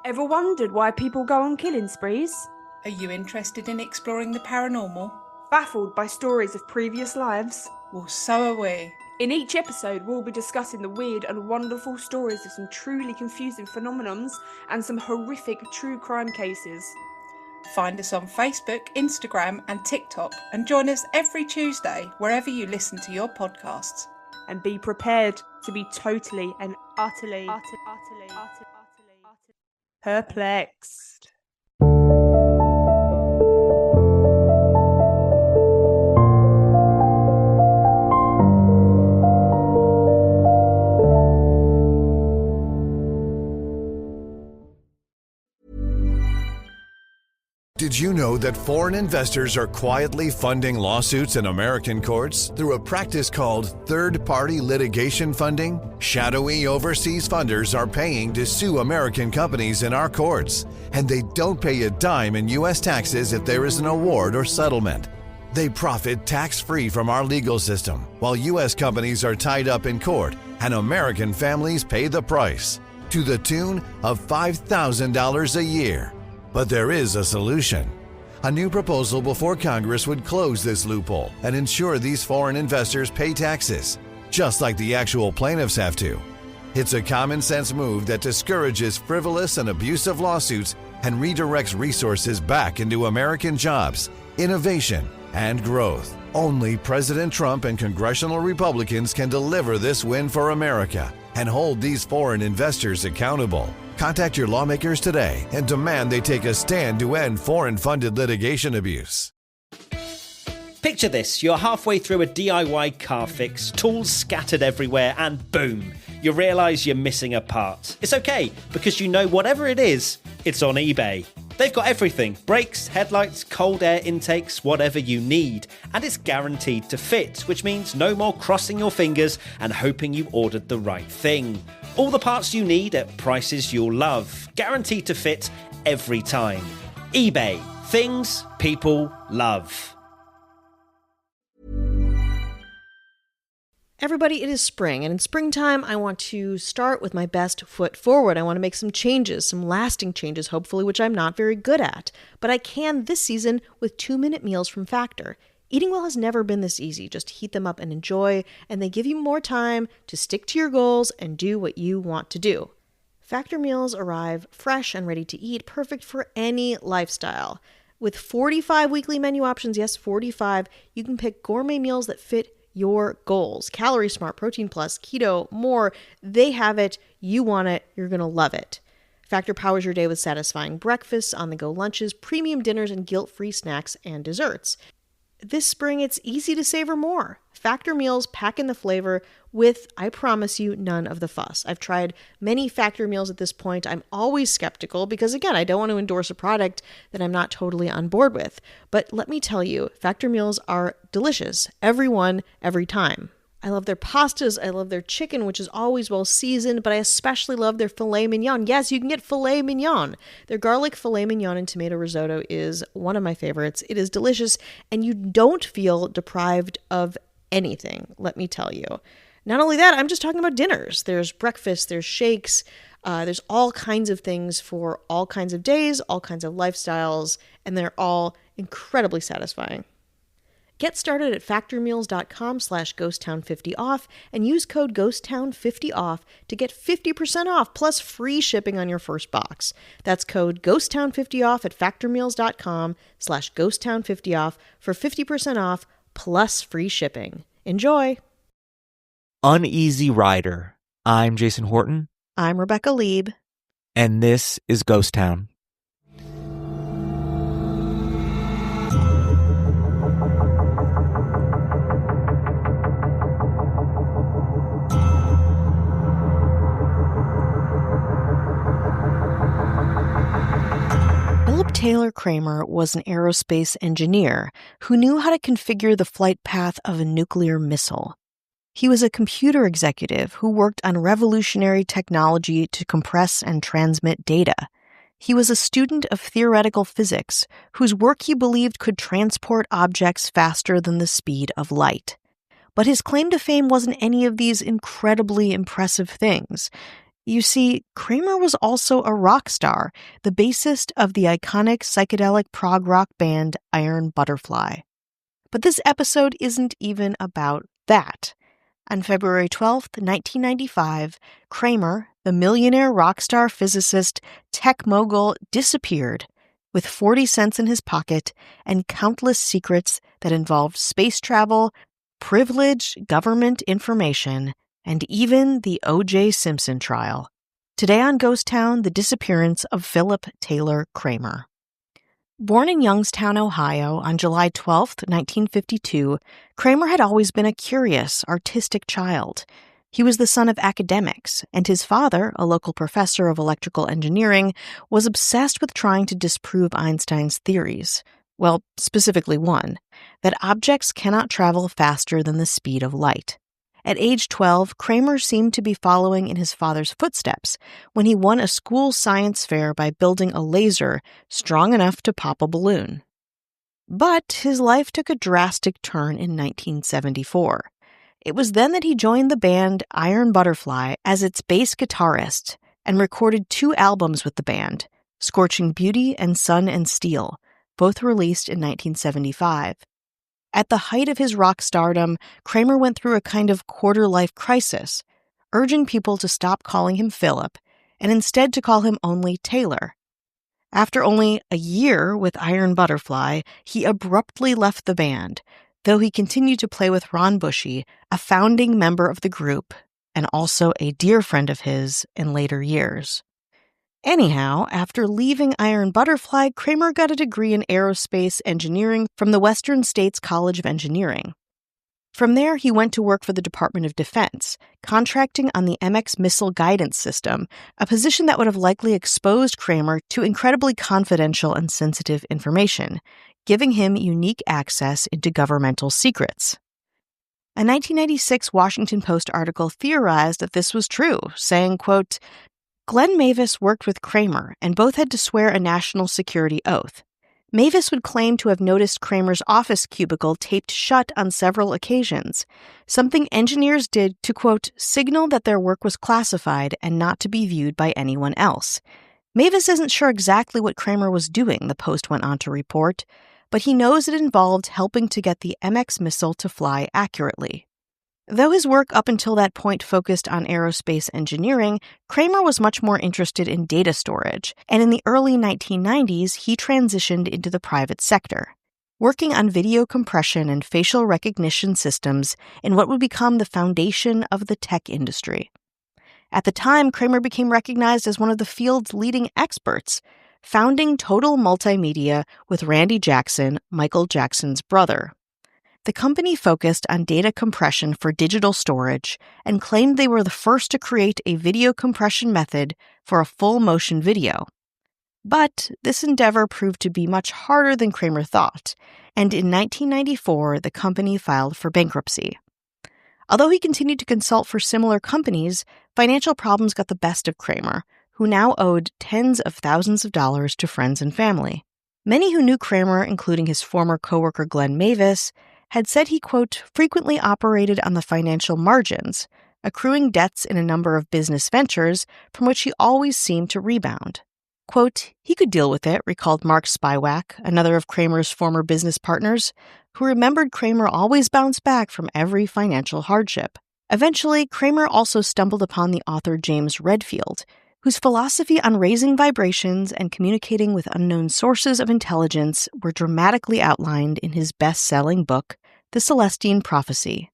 Ever wondered why people go on killing sprees? Are you interested in exploring the paranormal? Baffled by stories of previous lives? Well, so are we. In each episode, we'll be discussing the weird and wonderful stories of some truly confusing phenomenons and some horrific true crime cases. Find us on Facebook, Instagram and TikTok and join us every Tuesday wherever you listen to your podcasts. And be prepared to be totally and utterly perplexed. Did you know that foreign investors are quietly funding lawsuits in American courts through a practice called third-party litigation funding? Shadowy overseas funders are paying to sue American companies in our courts, and they don't pay a dime in U.S. taxes if there is an award or settlement. They profit tax-free from our legal system, while U.S. companies are tied up in court, and American families pay the price, to the tune of $5,000 a year. But there is a solution. A new proposal before Congress would close this loophole and ensure these foreign investors pay taxes, just like the actual plaintiffs have to. It's a common sense move that discourages frivolous and abusive lawsuits and redirects resources back into American jobs, innovation, and growth. Only President Trump and congressional Republicans can deliver this win for America and hold these foreign investors accountable. Contact your lawmakers today and demand they take a stand to end foreign-funded litigation abuse. Picture this, you're halfway through a DIY car fix, tools scattered everywhere, and boom, you realise you're missing a part. It's okay, because you know whatever it is, it's on eBay. They've got everything, brakes, headlights, cold air intakes, whatever you need, and it's guaranteed to fit, which means no more crossing your fingers and hoping you ordered the right thing. All the parts you need at prices you'll love, guaranteed to fit every time. eBay, things people love. Everybody, it is spring, and in springtime, I want to start with my best foot forward. I want to make some changes, some lasting changes, hopefully, which I'm not very good at. But I can this season with 2-minute meals from Factor. Eating well has never been this easy. Just heat them up and enjoy, and they give you more time to stick to your goals and do what you want to do. Factor meals arrive fresh and ready to eat, perfect for any lifestyle. With 45 weekly menu options, yes, 45, you can pick gourmet meals that fit your goals. Calorie Smart, Protein Plus, Keto, more. They have it. You want it. You're going to love it. Factor powers your day with satisfying breakfasts, on-the-go lunches, premium dinners, and guilt-free snacks and desserts. This spring, it's easy to savor more. Factor meals pack in the flavor with, I promise you, none of the fuss. I've tried many Factor meals at this point. I'm always skeptical because, again, I don't want to endorse a product that I'm not totally on board with. But let me tell you, Factor meals are delicious. Every one, every time. I love their pastas. I love their chicken, which is always well seasoned, but I especially love their filet mignon. Yes, you can get filet mignon. Their garlic filet mignon and tomato risotto is one of my favorites. It is delicious, and you don't feel deprived of anything, let me tell you. Not only that, I'm just talking about dinners. There's breakfast, there's shakes, there's all kinds of things for all kinds of days, all kinds of lifestyles, and they're all incredibly satisfying. Get started at factormeals.com/ghosttown50off and use code ghosttown50off to get 50% off plus free shipping on your first box. That's code ghosttown50off at factormeals.com/ghosttown50off for 50% off plus free shipping. Enjoy! Uneasy Rider. I'm Jason Horton. I'm Rebecca Lieb. And this is Ghost Town. Taylor Kramer was an aerospace engineer who knew how to configure the flight path of a nuclear missile. He was a computer executive who worked on revolutionary technology to compress and transmit data. He was a student of theoretical physics whose work he believed could transport objects faster than the speed of light. But his claim to fame wasn't any of these incredibly impressive things. You see, Kramer was also a rock star, the bassist of the iconic psychedelic prog rock band Iron Butterfly. But this episode isn't even about that. On February 12th, 1995, Kramer, the millionaire rock star physicist tech mogul, disappeared with 40 cents in his pocket and countless secrets that involved space travel, privileged government information, and even the O.J. Simpson trial. Today on Ghost Town, the disappearance of Philip Taylor Kramer. Born in Youngstown, Ohio, on July 12, 1952, Kramer had always been a curious, artistic child. He was the son of academics, and his father, a local professor of electrical engineering, was obsessed with trying to disprove Einstein's theories. Well, specifically one, that objects cannot travel faster than the speed of light. At age 12, Kramer seemed to be following in his father's footsteps when he won a school science fair by building a laser strong enough to pop a balloon. But his life took a drastic turn in 1974. It was then that he joined the band Iron Butterfly as its bass guitarist and recorded 2 albums with the band, Scorching Beauty and Sun and Steel, both released in 1975. At the height of his rock stardom, Kramer went through a kind of quarter-life crisis, urging people to stop calling him Philip and instead to call him only Taylor. After only a year with Iron Butterfly, he abruptly left the band, though he continued to play with Ron Bushy, a founding member of the group and also a dear friend of his in later years. Anyhow, after leaving Iron Butterfly, Kramer got a degree in aerospace engineering from the Western States College of Engineering. From there, he went to work for the Department of Defense, contracting on the MX missile guidance system, a position that would have likely exposed Kramer to incredibly confidential and sensitive information, giving him unique access into governmental secrets. A 1996 Washington Post article theorized that this was true, saying, quote, Glenn Mavis worked with Kramer, and both had to swear a national security oath. Mavis would claim to have noticed Kramer's office cubicle taped shut on several occasions, something engineers did to, quote, signal that their work was classified and not to be viewed by anyone else. Mavis isn't sure exactly what Kramer was doing, the Post went on to report, but he knows it involved helping to get the MX missile to fly accurately. Though his work up until that point focused on aerospace engineering, Kramer was much more interested in data storage, and in the early 1990s, he transitioned into the private sector, working on video compression and facial recognition systems in what would become the foundation of the tech industry. At the time, Kramer became recognized as one of the field's leading experts, founding Total Multimedia with Randy Jackson, Michael Jackson's brother. The company focused on data compression for digital storage and claimed they were the first to create a video compression method for a full-motion video. But this endeavor proved to be much harder than Kramer thought, and in 1994, the company filed for bankruptcy. Although he continued to consult for similar companies, financial problems got the best of Kramer, who now owed tens of thousands of dollars to friends and family. Many who knew Kramer, including his former coworker Glenn Mavis, had said he, quote, frequently operated on the financial margins, accruing debts in a number of business ventures from which he always seemed to rebound. Quote, he could deal with it, recalled Mark Spywak, another of Kramer's former business partners, who remembered Kramer always bounced back from every financial hardship. Eventually, Kramer also stumbled upon the author James Redfield, whose philosophy on raising vibrations and communicating with unknown sources of intelligence were dramatically outlined in his best-selling book, The Celestine Prophecy.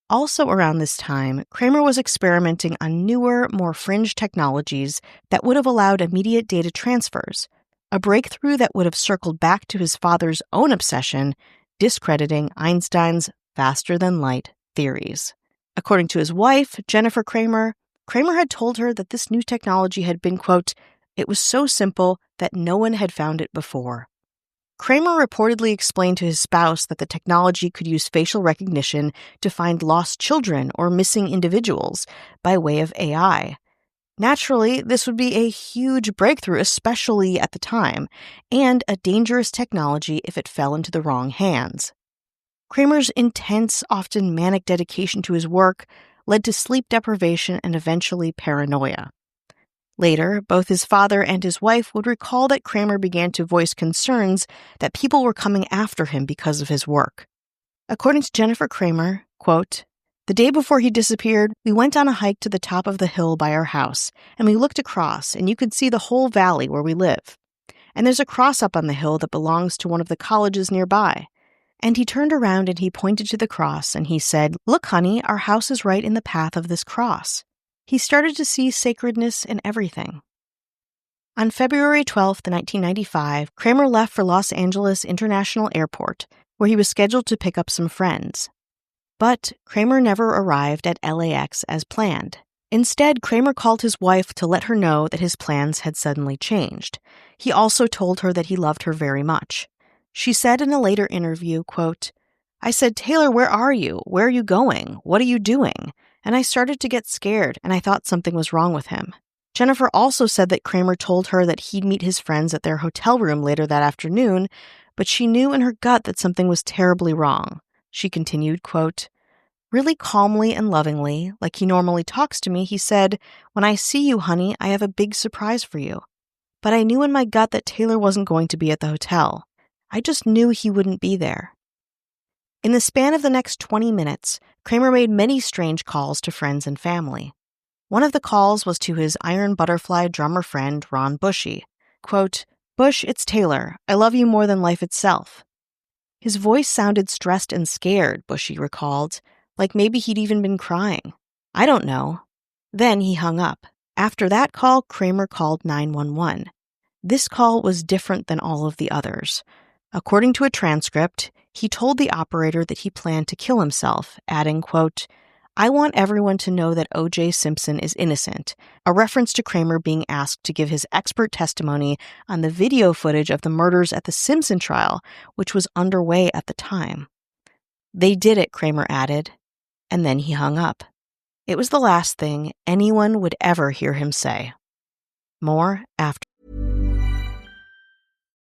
Also around this time, Kramer was experimenting on newer, more fringe technologies that would have allowed immediate data transfers, a breakthrough that would have circled back to his father's own obsession, discrediting Einstein's faster-than-light theories. According to his wife, Jennifer Kramer, Kramer had told her that this new technology had been, quote, it was so simple that no one had found it before. Kramer reportedly explained to his spouse that the technology could use facial recognition to find lost children or missing individuals by way of AI. Naturally, this would be a huge breakthrough, especially at the time, and a dangerous technology if it fell into the wrong hands. Kramer's intense, often manic dedication to his work led to sleep deprivation and eventually paranoia. Later, both his father and his wife would recall that Kramer began to voice concerns that people were coming after him because of his work. According to Jennifer Kramer, quote, "The day before he disappeared, we went on a hike to the top of the hill by our house, and we looked across, and you could see the whole valley where we live. And there's a cross up on the hill that belongs to one of the colleges nearby. And he turned around and he pointed to the cross, and he said, 'Look, honey, our house is right in the path of this cross.' He started to see sacredness in everything." On February 12, 1995, Kramer left for Los Angeles International Airport, where he was scheduled to pick up some friends. But Kramer never arrived at LAX as planned. Instead, Kramer called his wife to let her know that his plans had suddenly changed. He also told her that he loved her very much. She said in a later interview, quote, "I said, 'Taylor, where are you? Where are you going? What are you doing?' And I started to get scared, and I thought something was wrong with him." Jennifer also said that Kramer told her that he'd meet his friends at their hotel room later that afternoon, but she knew in her gut that something was terribly wrong. She continued, quote, "Really calmly and lovingly, like he normally talks to me, he said, 'When I see you, honey, I have a big surprise for you.' But I knew in my gut that Taylor wasn't going to be at the hotel. I just knew he wouldn't be there." In the span of the next 20 minutes, Kramer made many strange calls to friends and family. One of the calls was to his Iron Butterfly drummer friend, Ron Bushy. Quote, "Bush, it's Taylor. I love you more than life itself." His voice sounded stressed and scared, Bushy recalled, like maybe he'd even been crying. I don't know. Then he hung up. After that call, Kramer called 911. This call was different than all of the others. According to a transcript, he told the operator that he planned to kill himself, adding, quote, "I want everyone to know that O.J. Simpson is innocent," a reference to Kramer being asked to give his expert testimony on the video footage of the murders at the Simpson trial, which was underway at the time. "They did it," Kramer added, and then he hung up. It was the last thing anyone would ever hear him say. More after.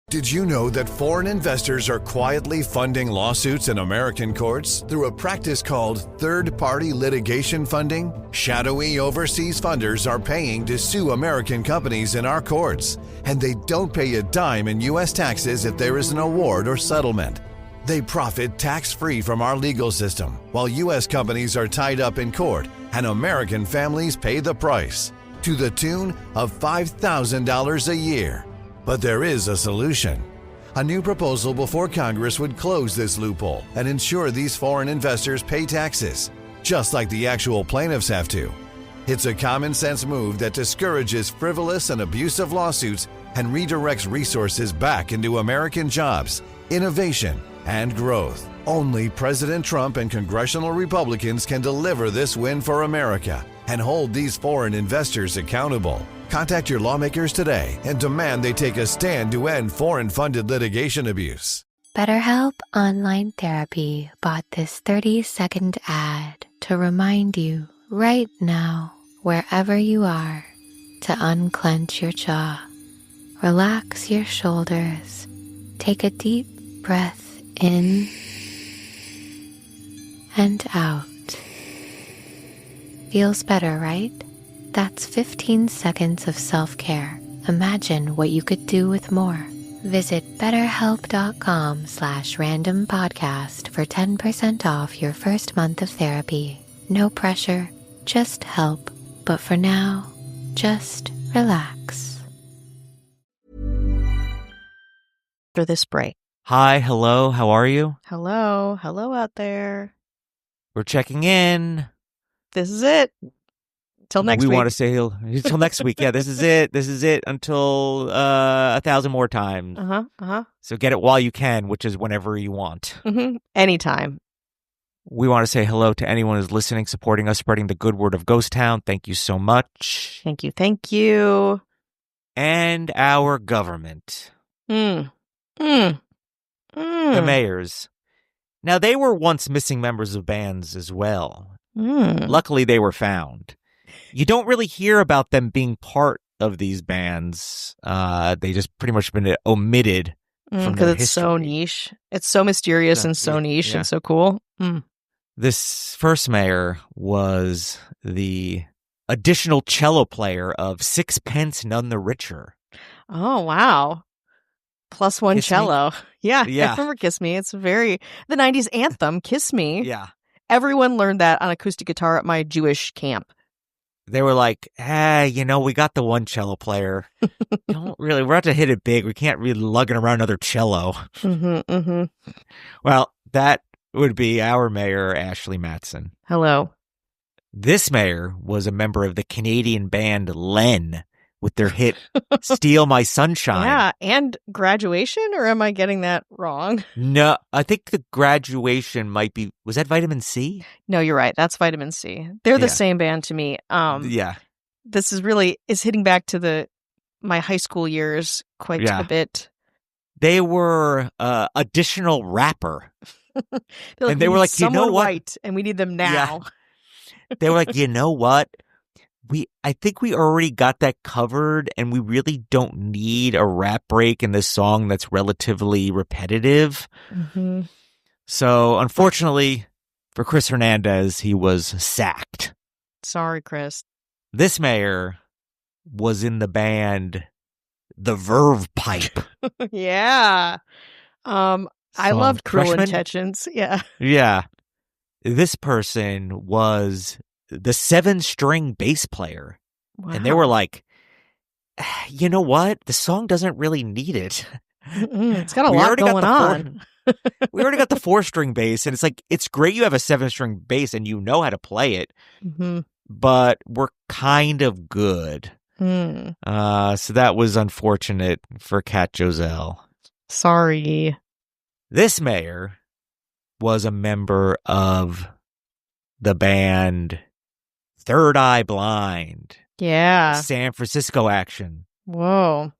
Did you know that foreign investors are quietly funding lawsuits in American courts through a practice called third-party litigation funding? Shadowy overseas funders are paying to sue American companies in our courts, and they don't pay a dime in U.S. taxes if there is an award or settlement. They profit tax-free from our legal system, while U.S. companies are tied up in court, and American families pay the price, to the tune of $5,000 a year. But there is a solution. A new proposal before Congress would close this loophole and ensure these foreign investors pay taxes, just like the actual plaintiffs have to. It's a common sense move that discourages frivolous and abusive lawsuits and redirects resources back into American jobs, innovation, and growth. Only President Trump and congressional Republicans can deliver this win for America and hold these foreign investors accountable. Contact your lawmakers today and demand they take a stand to end foreign-funded litigation abuse. BetterHelp Online Therapy bought this 30-second ad to remind you right now, wherever you are, to unclench your jaw, relax your shoulders, take a deep breath in and out. Feels better, right? That's 15 seconds of self-care. Imagine what you could do with more. Visit betterhelp.com/randompodcast for 10% off your first month of therapy. No pressure, just help. But for now, just relax. After this break. Hi, hello, how are you? Hello out there. We're checking in. This is it. Till next week. We want to say until next week. Yeah, this is it. This is it until 1,000 more times. So get it while you can, which is whenever you want. Anytime. We want to say hello to anyone who's listening, supporting us, spreading the good word of Ghost Town. Thank you so much. Thank you. And our government. The mayors. Now, they were once missing members of bands as well. Luckily, they were found. You don't really hear about them being part of these bands. They just pretty much been omitted from their because it's history. so niche. It's so mysterious and so niche and so cool. This first mayor was the additional cello player of Sixpence None the Richer. Oh, wow. Plus one Kiss Me? cello. Yeah, Yeah. I remember Kiss Me. It's the 90s anthem, Kiss Me. Yeah. Everyone learned that on acoustic guitar at my Jewish camp. They were like, hey, we got the one cello player. We're about to hit it big. We can't really lugging around another cello. Mm-hmm, mm-hmm. Well, that would be our mayor, Ashley Matson. Hello. This mayor was a member of the Canadian band Len with their hit Steal My Sunshine. Yeah, and Graduation, or am I getting that wrong? No, I think the Graduation might be, was that Vitamin C? No, you're right. That's Vitamin C. They're the Yeah. same band to me. Yeah. This is hitting back to my high school years quite Yeah. a bit. They were additional rapper. They're And they "We were need like, you know someone what? white, and we need them now. They were like, you know what? I think we already got that covered, and we really don't need a rap break in this song that's relatively repetitive. Mm-hmm. So, unfortunately, for Chris Hernandez, he was sacked. Sorry, Chris. This mayor was in the band The Verve Pipe. Yeah. I Song loved Cruel Freshman? Intentions. Yeah. Yeah. This person was the 7-string bass player. Wow. And they were like, you know what? The song doesn't really need it. It's got a We lot already got going the on. We already got the 4-string bass, and it's like, it's great you have a 7-string bass and you know how to play it, Mm-hmm. but we're kind of good. Hmm. So that was unfortunate for Kat Joselle. Sorry. This mayor was a member of the band Third Eye Blind, Yeah. San Francisco action. Whoa.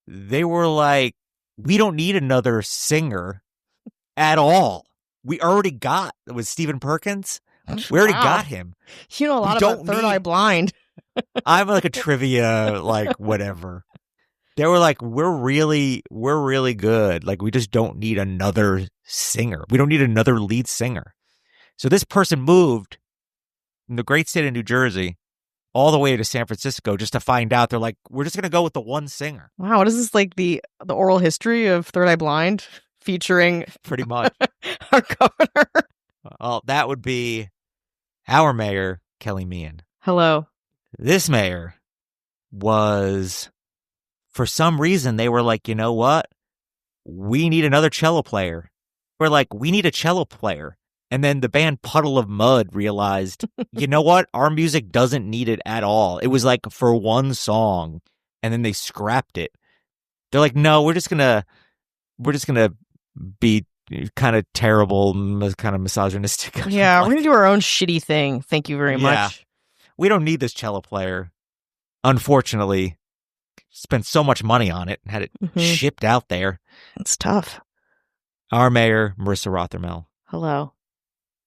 They were like, we don't need another singer at all. We already got, with Stephen Perkins, we already Wow. got him. You know a lot about Third Eye Blind. I'm like a trivia, like whatever. They were like, we're really good. Like, we just don't need another singer. We don't need another lead singer. So this person moved from the great state of New Jersey all the way to San Francisco just to find out. They're like, we're just going to go with the one singer. Wow, what is this, like the oral history of Third Eye Blind featuring Pretty much. our governor? Well, that would be our mayor, Kelly Meehan. Hello. This mayor was, for some reason, they were like, you know what? We need another cello player. We're like, we need a cello player. And then the band Puddle of Mud realized, you know what? Our music doesn't need it at all. It was like for one song, and then they scrapped it. They're like, no, we're just gonna be kind of terrible, kind of misogynistic. Yeah, Like, we're going to do our own shitty thing. Thank you very Yeah. much. we don't need this cello player. Unfortunately, spent so much money on it and had it Mhm. shipped out there. It's tough. Our mayor, Marissa Rothermel. Hello.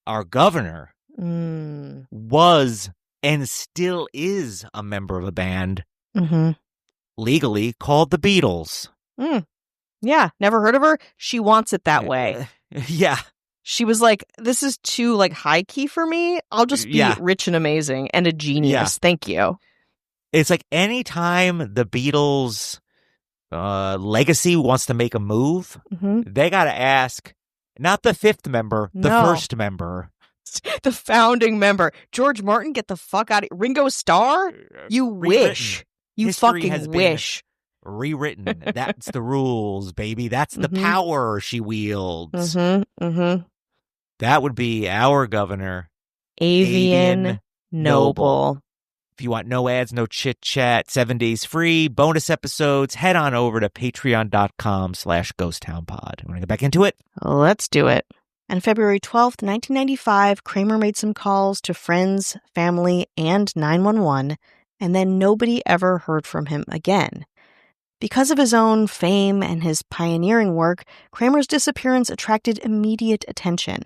Our governor Mm. was and still is a member of a band Mm-hmm. legally called the Beatles. Yeah, never heard of her. She wants it that way. Yeah. She was like, this is too like high key for me. I'll just be Yeah. rich and amazing and a genius. Yeah. Thank you. It's like anytime the Beatles legacy wants to make a move, Mm-hmm. they got to ask not the fifth member, the No. first member. The founding member, George Martin, get the fuck out of here. Ringo Starr? You Rewritten. wish. You History has fucking been wish. Rewritten. That's the rules, baby. That's the Mhm. power she wields. Mm-hmm. Mm-hmm. That would be our governor. Avian Noble. If you want no ads, no chit chat, 7 days free, bonus episodes, head on over to patreon.com/ghosttownpod. Want to get back into it? Let's do it. On February 12th, 1995, Kramer made some calls to friends, family, and 911, and then nobody ever heard from him again. Because of his own fame and his pioneering work, Kramer's disappearance attracted immediate attention.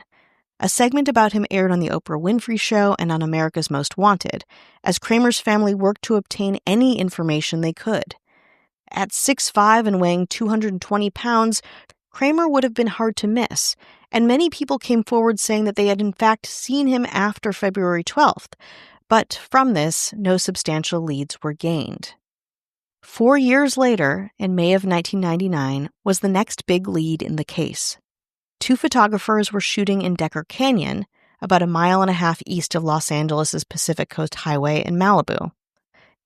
A segment about him aired on The Oprah Winfrey Show and on America's Most Wanted, as Kramer's family worked to obtain any information they could. At 6'5" and weighing 220 pounds, Kramer would have been hard to miss, and many people came forward saying that they had in fact seen him after February 12th, but from this, no substantial leads were gained. 4 years later, in May of 1999, was the next big lead in the case. 2 photographers were shooting in Decker Canyon, about a mile and a half east of Los Angeles' Pacific Coast Highway in Malibu.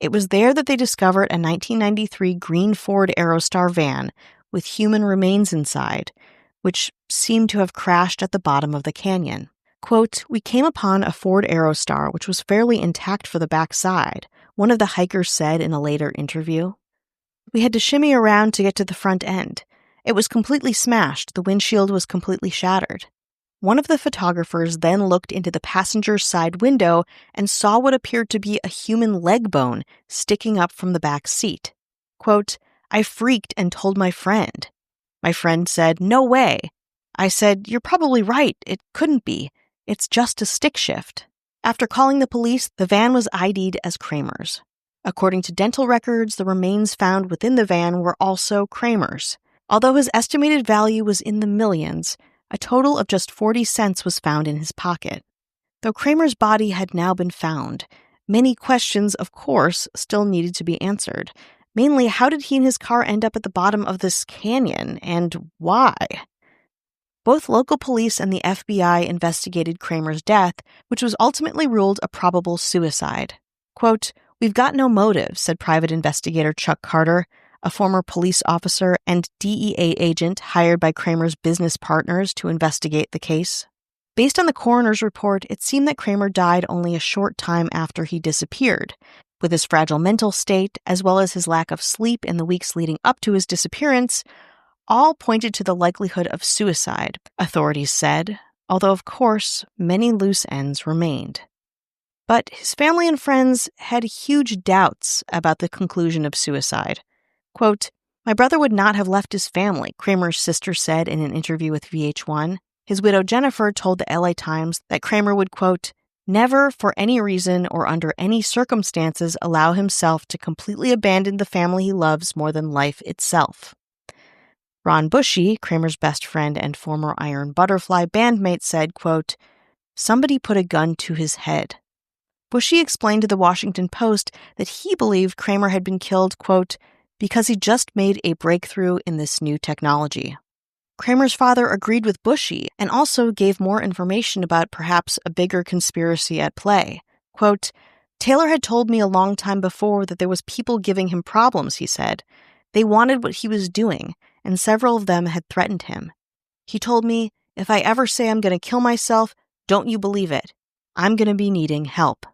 It was there that they discovered a 1993 green Ford Aerostar van with human remains inside, which seemed to have crashed at the bottom of the canyon. Quote, "We came upon a Ford Aerostar which was fairly intact for the backside," one of the hikers said in a later interview. "We had to shimmy around to get to the front end. It was completely smashed, the windshield was completely shattered." One of the photographers then looked into the passenger's side window and saw what appeared to be a human leg bone sticking up from the back seat. Quote, "I freaked and told my friend. My friend said, 'No way.' I said, 'You're probably right, it couldn't be. It's just a stick shift.'" After calling the police, the van was ID'd as Kramer's. According to dental records, the remains found within the van were also Kramer's. Although his estimated value was in the millions, a total of just 40 cents was found in his pocket. Though Kramer's body had now been found, many questions, of course, still needed to be answered. Mainly, how did he and his car end up at the bottom of this canyon, and why? Both local police and the FBI investigated Kramer's death, which was ultimately ruled a probable suicide. Quote, "We've got no motive," said private investigator Chuck Carter, a former police officer and DEA agent hired by Kramer's business partners to investigate the case. Based on the coroner's report, it seemed that Kramer died only a short time after he disappeared. With his fragile mental state, as well as his lack of sleep in the weeks leading up to his disappearance, all pointed to the likelihood of suicide, authorities said, although of course many loose ends remained. But his family and friends had huge doubts about the conclusion of suicide. Quote, "My brother would not have left his family," Kramer's sister said in an interview with VH1. His widow Jennifer told the LA Times that Kramer would, quote, "never for any reason or under any circumstances allow himself to completely abandon the family he loves more than life itself." Ron Bushy, Kramer's best friend and former Iron Butterfly bandmate, said, quote, "Somebody put a gun to his head." Bushy explained to the Washington Post that he believed Kramer had been killed, quote, "because he just made a breakthrough in this new technology." Kramer's father agreed with Bushy and also gave more information about perhaps a bigger conspiracy at play. Quote, "Taylor had told me a long time before that there was people giving him problems," he said. "They wanted what he was doing, and several of them had threatened him. He told me, if I ever say I'm going to kill myself, don't you believe it. I'm going to be needing help."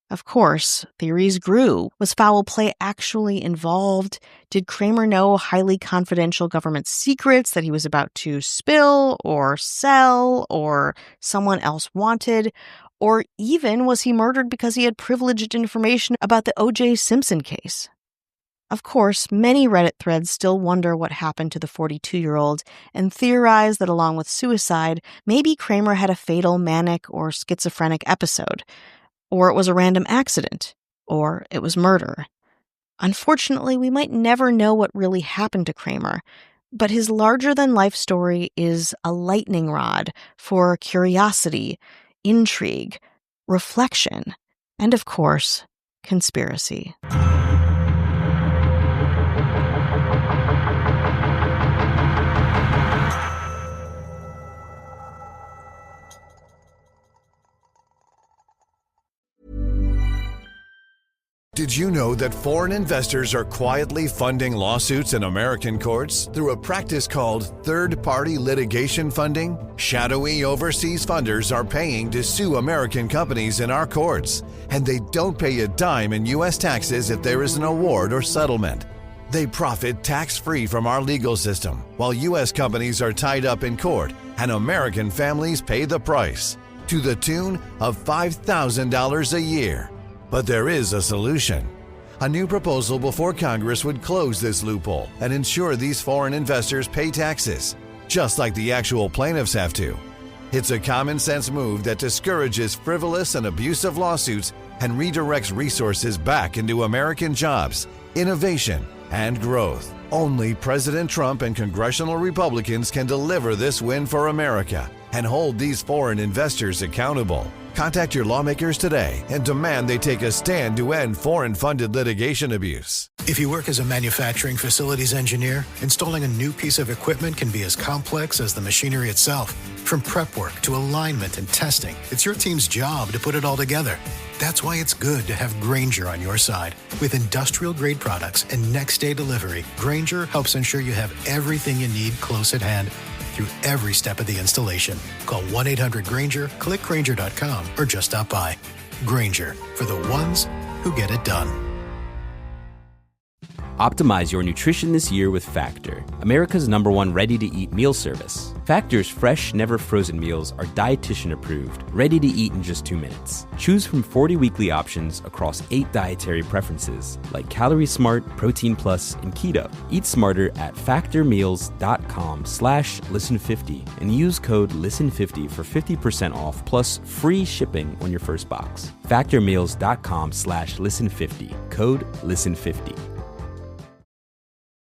Of course, theories grew. Was foul play actually involved? Did Kramer know highly confidential government secrets that he was about to spill or sell or someone else wanted? Or even was he murdered because he had privileged information about the O.J. Simpson case? Of course, many Reddit threads still wonder what happened to the 42-year-old and theorize that along with suicide, maybe Kramer had a fatal manic or schizophrenic episode. Or it was a random accident, or it was murder. Unfortunately, we might never know what really happened to Kramer, but his larger-than-life story is a lightning rod for curiosity, intrigue, reflection, and of course, conspiracy. Did you know that foreign investors are quietly funding lawsuits in American courts through a practice called third-party litigation funding? Shadowy overseas funders are paying to sue American companies in our courts, and they don't pay a dime in U.S. taxes if there is an award or settlement. They profit tax-free from our legal system, while U.S. companies are tied up in court, and American families pay the price, to the tune of $5,000 a year. But there is a solution. A new proposal before Congress would close this loophole and ensure these foreign investors pay taxes, just like the actual plaintiffs have to. It's a common-sense move that discourages frivolous and abusive lawsuits and redirects resources back into American jobs, innovation, and growth. Only President Trump and congressional Republicans can deliver this win for America and hold these foreign investors accountable. Contact your lawmakers today and demand they take a stand to end foreign-funded litigation abuse. If you work as a manufacturing facilities engineer, installing a new piece of equipment can be as complex as the machinery itself. From prep work to alignment and testing, it's your team's job to put it all together. That's why it's good to have Grainger on your side. With industrial-grade products and next-day delivery, Grainger helps ensure you have everything you need close at hand through every step of the installation. Call 1-800-GRAINGER, click Grainger.com, or just stop by. Grainger, for the ones who get it done. Optimize your nutrition this year with Factor, America's #1 ready-to-eat meal service. Factor's fresh, never-frozen meals are dietitian-approved, ready to eat in just 2 minutes. Choose from 40 weekly options across 8 dietary preferences, like Calorie Smart, Protein Plus, and Keto. Eat smarter at factormeals.com/listen50 and use code LISTEN50 for 50% off plus free shipping on your first box. Factormeals.com/listen50, code LISTEN50.